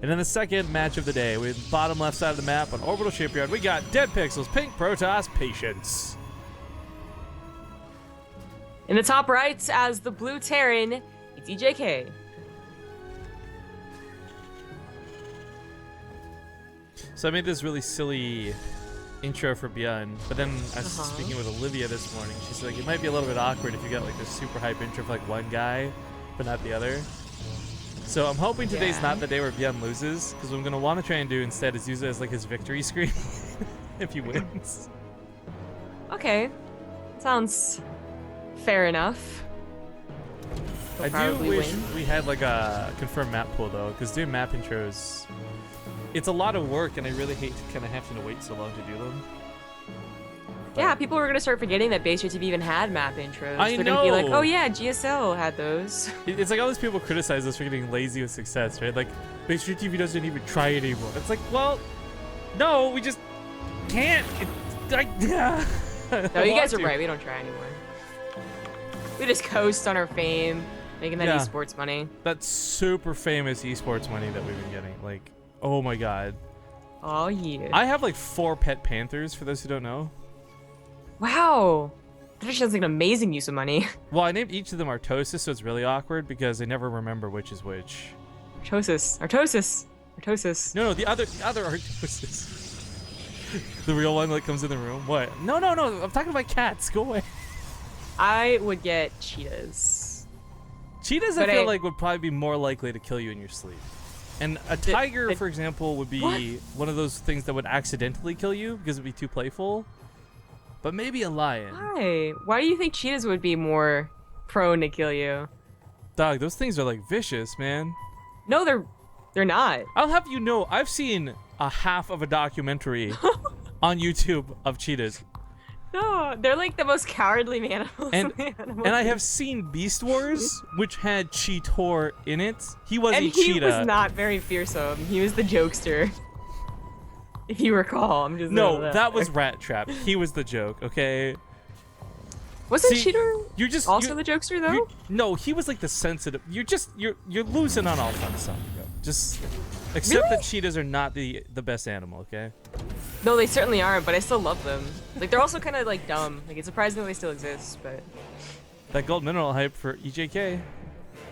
And in the second match of the day, with bottom left side of the map on Orbital Shipyard, we got Dead Pixels, Pink Protoss, Patience. In the top right, as the blue Terran, it's EJK. So I made this really silly intro for Bjorn, but then I was speaking with Olivia this morning. She's like, it might be a little bit awkward if you got like this super hype intro for like one guy, but not the other. So I'm hoping today's not the day where Bjorn loses, because what I'm going to want to try and do instead is use it as like his victory screen if he wins. Okay. Sounds fair enough. I do wish we had like a confirmed map pool though, because doing map intros, it's a lot of work, and I really hate to kind of have to wait so long to do them. But yeah, people were going to start forgetting that Base TV even had map intros. They're going to be like, oh yeah, GSL had those. It's like all these people criticize us for getting lazy with success, right? Like, Base TV doesn't even try it anymore. It's like, well, no, we just can't. No, you guys are right. We don't try anymore. We just coast on our fame, making that esports money. That super famous esports money that we've been getting. Like, oh my god. Oh yeah. I have like 4 pet panthers, for those who don't know. Wow. That actually sounds like an amazing use of money. Well, I named each of them Artosis, so it's really awkward because I never remember which is which. Artosis. No, the other Artosis. The real one that comes in the room. What? No. I'm talking about cats. Go away. I would get cheetahs. Cheetahs, I feel like, would probably be more likely to kill you in your sleep. And a tiger, for example, would be one of those things that would accidentally kill you because it'd be too playful. But maybe a lion. Why? Why do you think cheetahs would be more prone to kill you? Dog, those things are like vicious, man. No, they're not. I'll have you know, I've seen a half of a documentary on YouTube of cheetahs. No, they're like the most cowardly animals. And I have seen Beast Wars, which had Cheetor in it. He was a cheetah. And he was not very fearsome. He was the jokester. If you recall, I'm just that was Rat Trap. He was the joke, okay? Wasn't Cheetor also the jokester though? No, he was like the sensitive. You're losing on all fun stuff. Just accept that cheetahs are not the best animal, okay? No, they certainly aren't, but I still love them. Like, they're also kind of like dumb. Like, it's surprising that they still exist, but that gold mineral hype for EJK.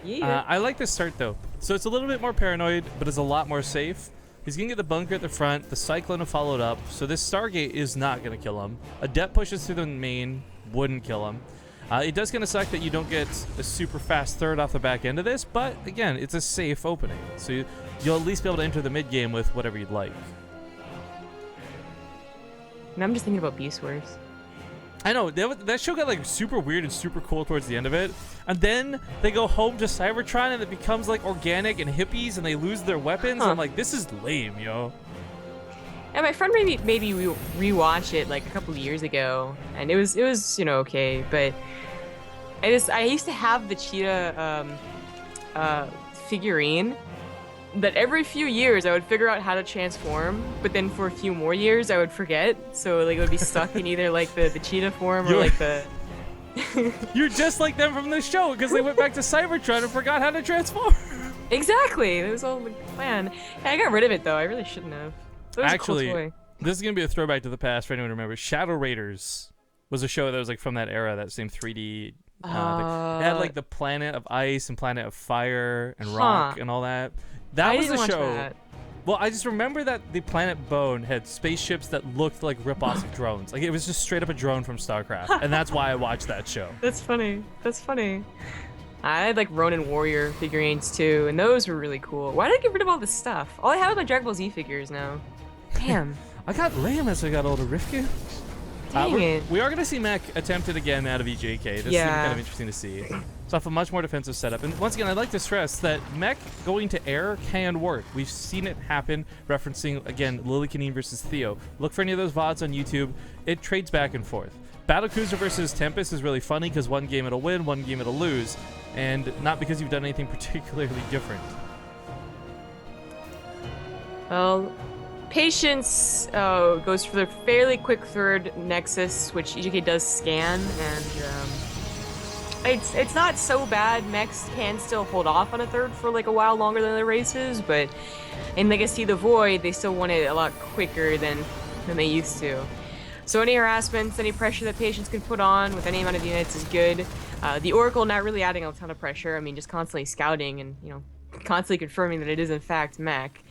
Yeah. I like this start though. So it's a little bit more paranoid, but it's a lot more safe. He's gonna get the bunker at the front. The Cyclone followed up, so this Stargate is not gonna kill him. A Depth pushes through the main, wouldn't kill him. It does kind of suck that you don't get a super fast third off the back end of this, but again, it's a safe opening, so you'll at least be able to enter the mid game with whatever you'd like. And I'm just thinking about Beast Wars. I know, that show got like super weird and super cool towards the end of it. And then they go home to Cybertron and it becomes like organic and hippies and they lose their weapons. I'm like, this is lame, yo. Yeah, my friend maybe rewatched it like a couple of years ago, and it was okay, but I used to have the cheetah figurine that every few years I would figure out how to transform, but then for a few more years I would forget, so like it would be stuck in either like the cheetah form or like the You're just like them from the show because they went back to Cybertron and forgot how to transform. Exactly, it was all the plan. Yeah, I got rid of it though. I really shouldn't have. Actually, a cool toy. This is gonna be a throwback to the past for anyone who remembers. Shadow Raiders was a show that was like from that era, that same 3D. It had like the planet of ice and planet of fire and rock and all that. That was the show. That. Well, I just remember that the planet Bone had spaceships that looked like rip-offs of drones. Like it was just straight up a drone from StarCraft, and that's why I watched that show. That's funny. That's funny. I had like Ronin Warrior figurines too, and those were really cool. Why did I get rid of all this stuff? All I have is my Dragon Ball Z figures now. Damn. I got lame as I got older, Rifka. Dang it. We are going to see mech attempted again out of EJK. This is kind of interesting to see. It's off a much more defensive setup. And once again, I'd like to stress that mech going to air can work. We've seen it happen, referencing, again, Lily Canine versus Theo. Look for any of those VODs on YouTube. It trades back and forth. Battlecruiser versus Tempest is really funny because one game it'll win, one game it'll lose. And not because you've done anything particularly different. Well, Patience goes for the fairly quick third Nexus, which EJK does scan, and it's not so bad. Mechs can still hold off on a third for like a while longer than the races, but in Legacy of the Void, they still won it a lot quicker than they used to. So any harassments, any pressure that patients can put on with any amount of units is good. The Oracle not really adding a ton of pressure. I mean, just constantly scouting and, you know, constantly confirming that it is in fact mech.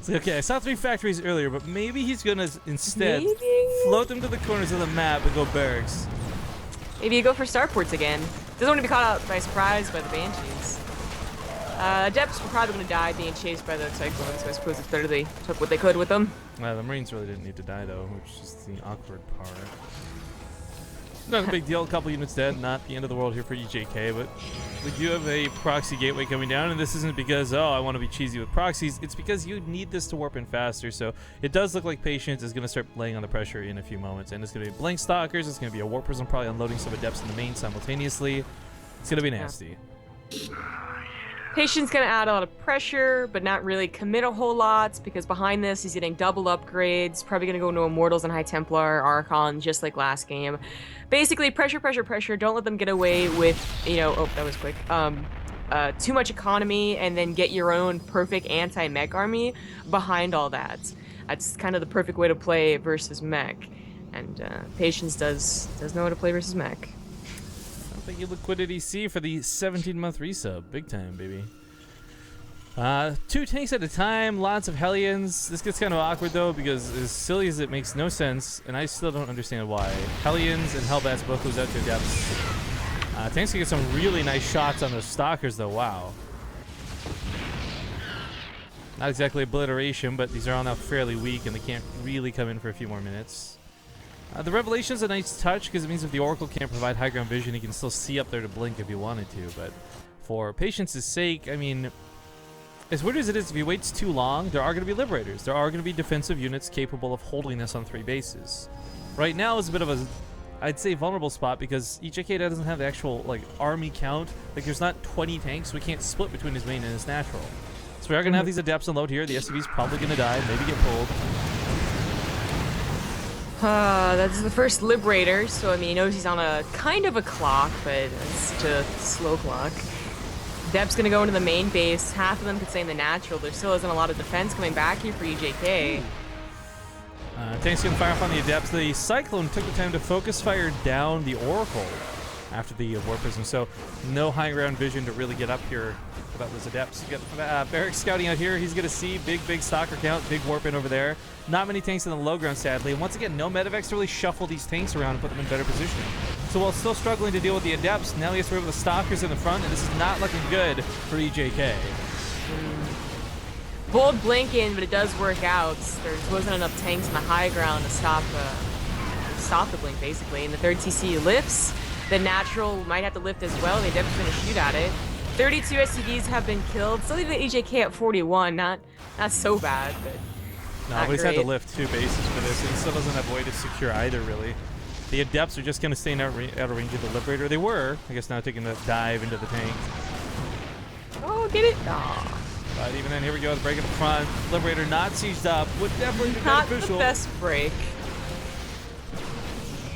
So, okay, I saw 3 factories earlier, but maybe he's gonna instead float them to the corners of the map and go barracks. Maybe you go for starports again. Doesn't want to be caught out by surprise by the Banshees. Adepts were probably going to die being chased by the Cyclones, so I suppose it's better they took what they could with them. The Marines really didn't need to die, though, which is the awkward part. Not a big deal, a couple units dead, not the end of the world here for EJK, but we do have a proxy gateway coming down, and this isn't because, oh, I want to be cheesy with proxies, it's because you need this to warp in faster, so it does look like Patience is going to start laying on the pressure in a few moments, and it's going to be Blank Stalkers, it's going to be a Warpers, and probably unloading some Adepts in the main simultaneously. It's going to be nasty. Patience gonna add a lot of pressure, but not really commit a whole lot, because behind this he's getting double upgrades, probably gonna go into Immortals and High Templar, Archon, just like last game. Basically, pressure, pressure, pressure, don't let them get away with, you know, oh, that was quick, too much economy, and then get your own perfect anti-mech army behind all that. That's kind of the perfect way to play versus mech, and Patience does know how to play versus mech. Thank you, Liquidity C, for the 17-month resub. Big time, baby. 2 tanks at a time, lots of Hellions. This gets kind of awkward, though, because as silly as it makes no sense, and I still don't understand why. Hellions and Hellbats both lose out to Adepts. Tanks can get some really nice shots on those Stalkers, though. Wow. Not exactly obliteration, but these are all now fairly weak, and they can't really come in for a few more minutes. The Revelation is a nice touch because it means if the Oracle can't provide high ground vision, he can still see up there to blink if he wanted to. But for Patience's sake, I mean, as weird as it is, if he waits too long, there are going to be Liberators. There are going to be defensive units capable of holding this on 3 bases. Right now is a bit of a, I'd say, vulnerable spot because EJK doesn't have the actual like army count. Like there's not 20 tanks, so we can't split between his main and his natural. So we are going to have these Adepts unload here. The SCV's probably going to die, maybe get pulled. That's the first Liberator, so I mean, he knows he's on a kind of a clock, but it's such a slow clock. Dep's gonna go into the main base. Half of them could stay in the natural. There still isn't a lot of defense coming back here for EJK. Tanks gonna fire off on the Adepts. The Cyclone took the time to focus fire down the Oracle after the War Prism, so no high ground vision to really get up here about those Adepts. You got Barrack scouting out here. He's gonna see big Stalker count, big warp in over there. Not many tanks in the low ground, sadly. And once again, no Medivacs to really shuffle these tanks around and put them in better position. So while still struggling to deal with the Adepts, now he has to work with the Stalkers in the front, and this is not looking good for EJK. Bold blink in, but it does work out. There wasn't enough tanks in the high ground to stop the blink, basically. And the third TC lifts. The natural might have to lift as well. The Adepts are going to shoot at it. 32 SCVs have been killed. Still leaving EJK at 41. Not so bad, but no, but he's had to lift 2 bases for this, and he still doesn't have a way to secure either, really. The Adepts are just going to stay out of range of the Liberator. They were, I guess, now taking a dive into the tank. Oh, get it! Aww. But even then, here we go, the break in the front. Liberator not sieged up. Would definitely be beneficial. Not the best break.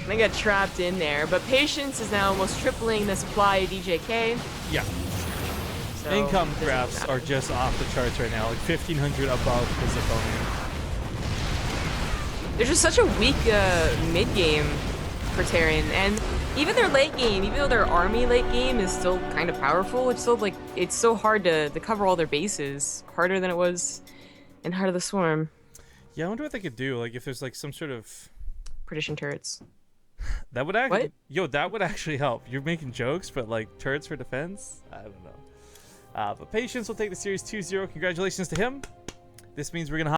They got trapped in there, but Patience is now almost tripling the supply of EJK. Yeah. So income graphs are just off the charts right now, like 1,500 above his opponent. They're just such a weak mid-game for Terran, and even their late game, even though their army late game is still kind of powerful, it's still like it's so hard to cover all their bases, harder than it was in Heart of the Swarm. Yeah, I wonder what they could do, like if there's like some sort of Perdition turrets. That would actually, that would actually help. You're making jokes, but like turrets for defense, I don't know. But Patience will take the series 2-0. Congratulations to him. This means we're gonna